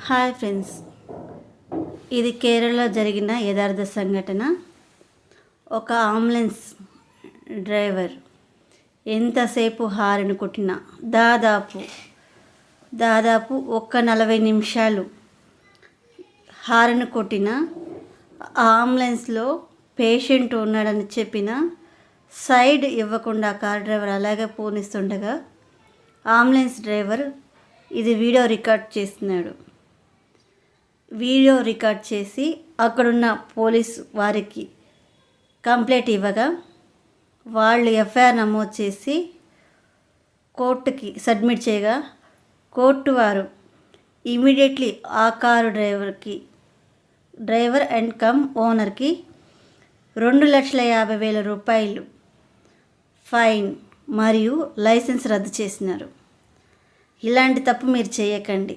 Hi friends, ఇది కేరళలో జరిగిన యథార్థ సంఘటన. ఒక అంబులెన్స్ డ్రైవర్ ఎంతసేపు హారన్ కొట్టినా దాదాపు 40 నిమిషాలు హారన్ కొట్టిన ఆ అంబులెన్స్లో పేషెంట్ ఉన్నాడని చెప్పిన సైడ్ ఇవ్వకుండా కార్ డ్రైవర్ అలాగే పోనిస్తుండగా అంబులెన్స్ డ్రైవర్ ఇది వీడియో రికార్డ్ చేస్తున్నాడు. వీడియో రికార్డ్ చేసి అక్కడున్న పోలీస్ వారికి కంప్లైంట్ ఇవ్వగా వాళ్ళు ఎఫ్ఐఆర్ నమోదు చేసి కోర్టుకి సబ్మిట్ చేయగా కోర్టు వారు ఇమీడియట్లీ ఆ కారు డ్రైవర్ అండ్ కమ్ ఓనర్కి 2,50,000 రూపాయలు ఫైన్ మరియు లైసెన్స్ రద్దు చేసినారు. ఇలాంటి తప్పు మీరు చేయకండి.